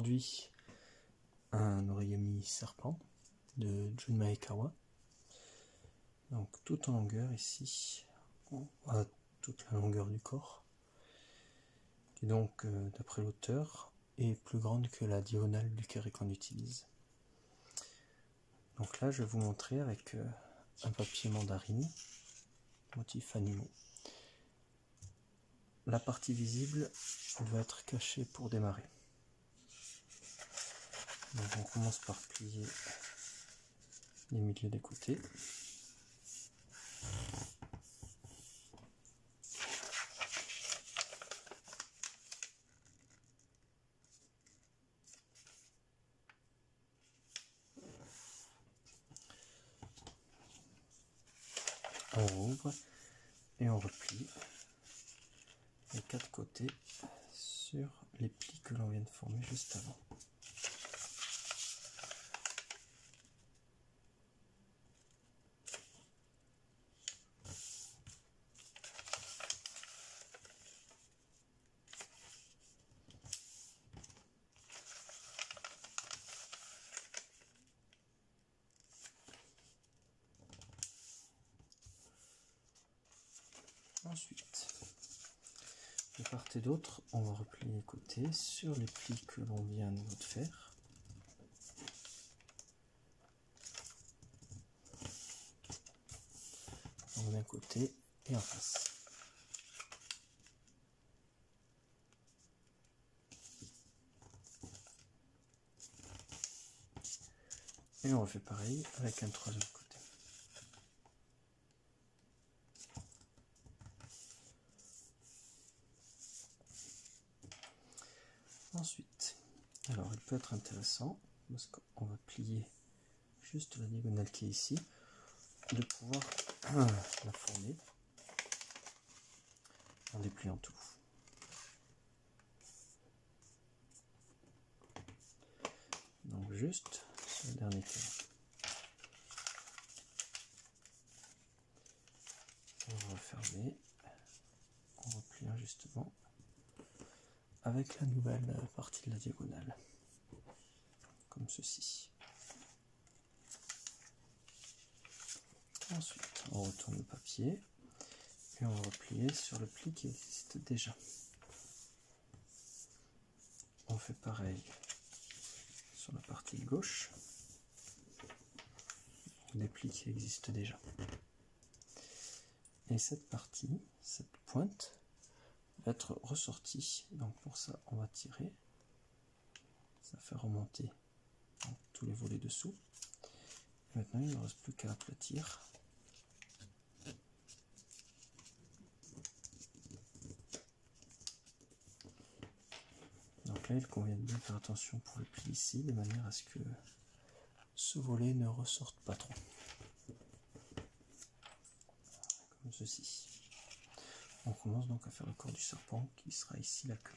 aujourd'hui un origami serpent de Jun Maekawa. Donc tout en longueur ici, on voit toute la longueur du corps, qui donc d'après l'auteur est plus grande que la diagonale du carré qu'on utilise. Donc là je vais vous montrer avec un papier mandarine, motif animaux. La partie visible doit être cachée pour démarrer. Donc on commence par plier les milieux des côtés. On rouvre et on replie les quatre côtés sur les plis que l'on vient de former juste avant. Ensuite, de part et d'autre, on va replier les côtés sur les plis que l'on vient à nouveau de faire. Donc d'un côté et en face. Et on refait pareil avec un troisième côté. Ensuite, alors il peut être intéressant, parce qu'on va plier juste la diagonale qui est ici, de pouvoir la former en dépliant tout. Donc juste sur le dernier carré. On va refermer en repliant justement avec la nouvelle partie de la diagonale, comme ceci. Ensuite, on retourne le papier et on va replier sur le pli qui existe déjà. On fait pareil sur la partie gauche, des plis qui existent déjà. Et cette partie, cette pointe, va être ressortie. Donc pour ça, on va tirer. Ça fait remonter donc, tous les volets dessous. Et maintenant, il ne reste plus qu'à aplatir. Donc là, il convient de bien faire attention pour le pli ici, de manière à ce que ce volet ne ressorte pas trop. Comme ceci. On commence donc à faire le corps du serpent qui sera ici la queue.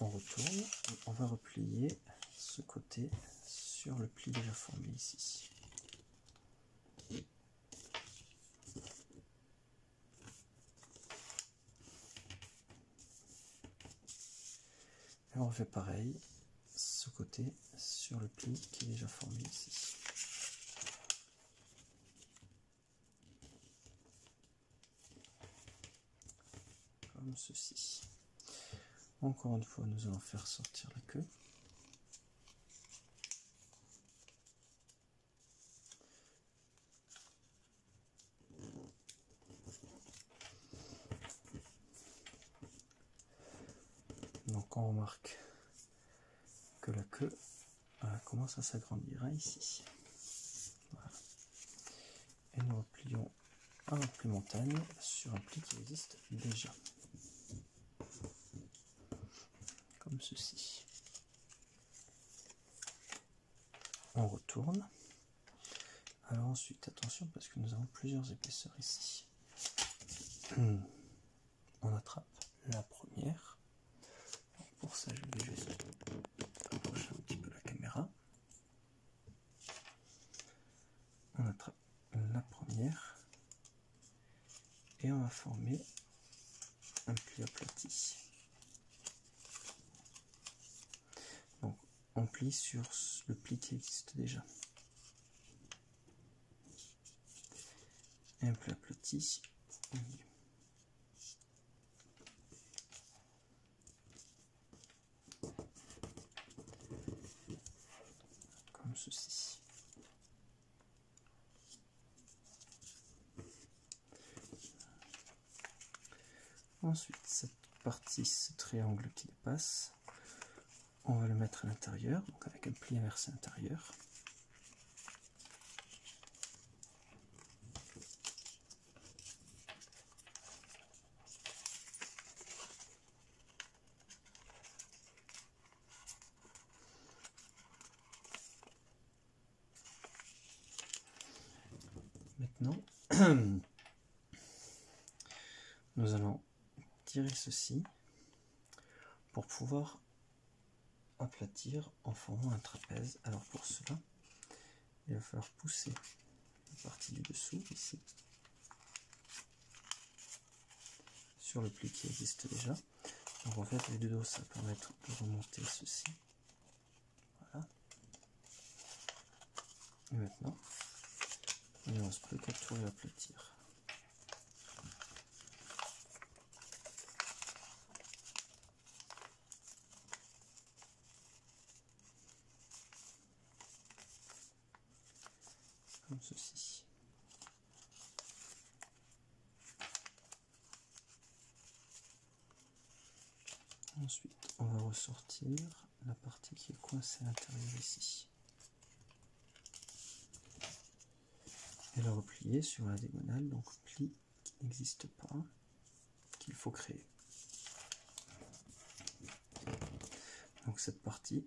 On retourne et on va replier ce côté sur le pli déjà formé ici. Et on refait pareil, ce côté sur le pli qui est déjà formé ici. Comme ceci. Encore une fois, nous allons faire sortir la queue. Donc on remarque que la queue commence à s'agrandir ici. Voilà. Et nous replions un repli montagne sur un pli qui existe déjà. Comme ceci. On retourne. Alors ensuite, attention parce que nous avons plusieurs épaisseurs ici. On attrape la première. Pour ça, je vais juste approcher un petit peu la caméra. On attrape la première et on va former un pli aplati. on plie sur le pli qui existe déjà. Et un pli aplati au milieu. Comme ceci. Ensuite, cette partie, ce triangle qui dépasse, on va le mettre à l'intérieur, donc avec un pli inversé intérieur. Maintenant, nous allons tirer ceci pour pouvoir aplatir en formant un trapèze. Alors pour cela, il va falloir pousser la partie du dessous ici sur le pli qui existe déjà. Donc en fait les deux dos, ça va permettre de remonter ceci. Voilà. Et maintenant, il ne reste plus qu'à tout réaplatir. Comme ceci. Ensuite, on va ressortir la partie qui est coincée à l'intérieur ici. Et la replier sur la diagonale, donc pli qui n'existe pas, qu'il faut créer. Donc cette partie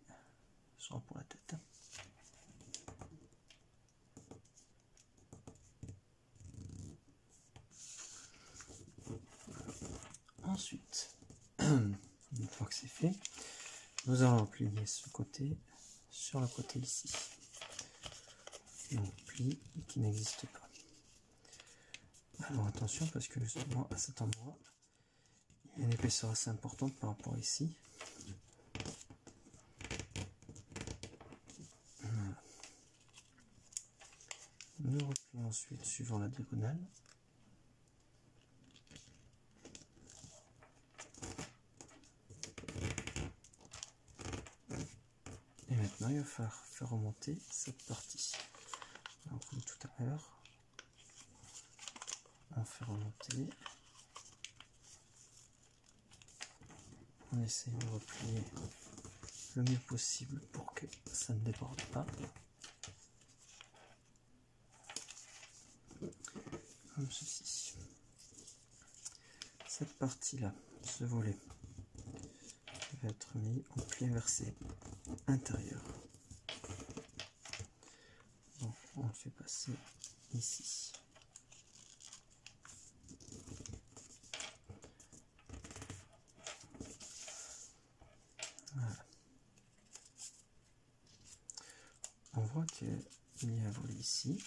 sera pour la tête. Ensuite, une fois que c'est fait, nous allons plier ce côté sur le côté ici. Donc pli qui n'existe pas. Alors attention parce que justement à cet endroit, il y a une épaisseur assez importante par rapport à ici. Voilà. Nous replions ensuite suivant la diagonale. Et maintenant, il va falloir faire remonter cette partie. Donc, comme tout à l'heure, on fait remonter. On essaie de replier le mieux possible pour que ça ne déborde pas. Comme ceci. Cette partie-là, ce volet, va être mis en pli inversé intérieur. Donc on le fait passer ici. Voilà. On voit qu'il y a un volet ici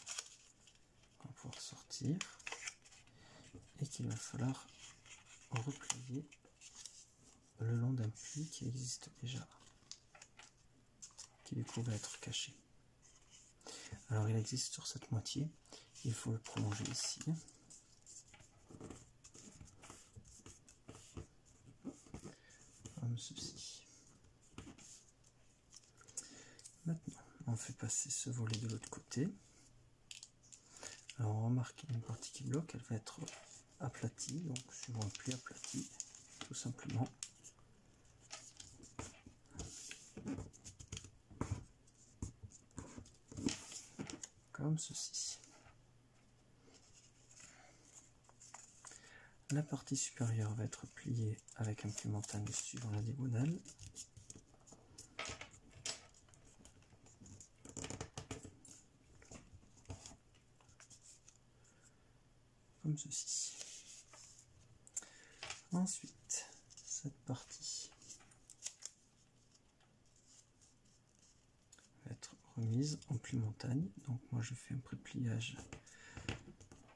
qu'on va pouvoir sortir et qu'il va falloir replier le long d'un pli qui existe déjà, qui du coup va être caché. Alors il existe sur cette moitié, il faut le prolonger ici. Comme ceci. Maintenant, on fait passer ce volet de l'autre côté. Alors on remarque qu'il y a une partie qui bloque, elle va être aplatie, donc suivant un pli aplati, tout simplement. Comme ceci. La partie supérieure va être pliée avec un pli montagne suivant la diagonale. Comme ceci. Ensuite, cette partie va être remise en pli montagne. Donc moi je fais un pré-pliage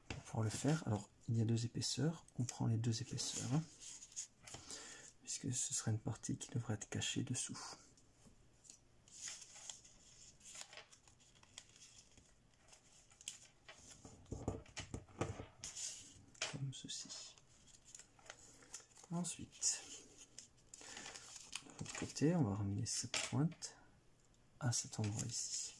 pour pouvoir le faire. Alors il y a deux épaisseurs, on prend les deux épaisseurs, puisque ce sera une partie qui devrait être cachée dessous. Ensuite, de l'autre côté, on va ramener cette pointe à cet endroit ici.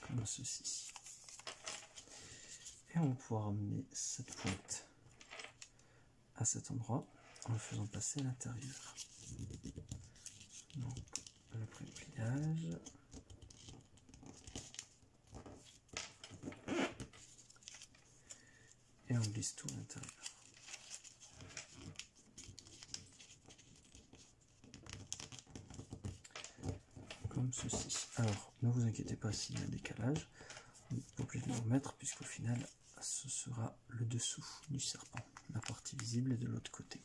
Comme ceci. Et on va pouvoir ramener cette pointe à cet endroit en le faisant passer à l'intérieur. Donc le pré-pliage. Et on glisse tout à l'intérieur. Comme ceci. Alors, ne vous inquiétez pas s'il y a un décalage. On n'est pas obligé de le remettre puisqu'au final, ce sera le dessous du serpent. La partie visible est de l'autre côté.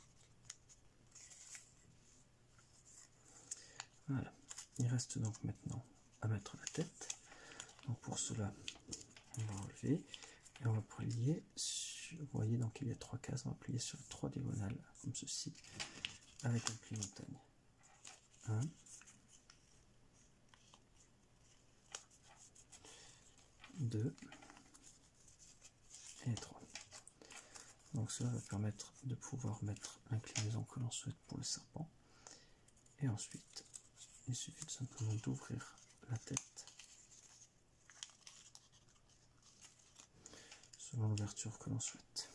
Voilà. Il reste donc maintenant à mettre la tête. Donc pour cela, on va enlever et on va plier sur, vous voyez, donc il y a 3 cases, on va plier sur 3 diagonales comme ceci avec un pli montagne. 1, 2 et 3. Donc cela va permettre de pouvoir mettre l'inclinaison que l'on souhaite pour le serpent. Et ensuite, il suffit tout simplement d'ouvrir la tête selon l'ouverture que l'on souhaite.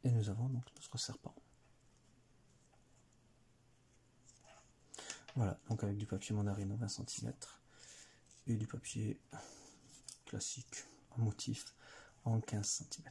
Et nous avons donc notre serpent. Voilà, donc avec du papier mandarine 20 cm et du papier classique en motif en 15 cm.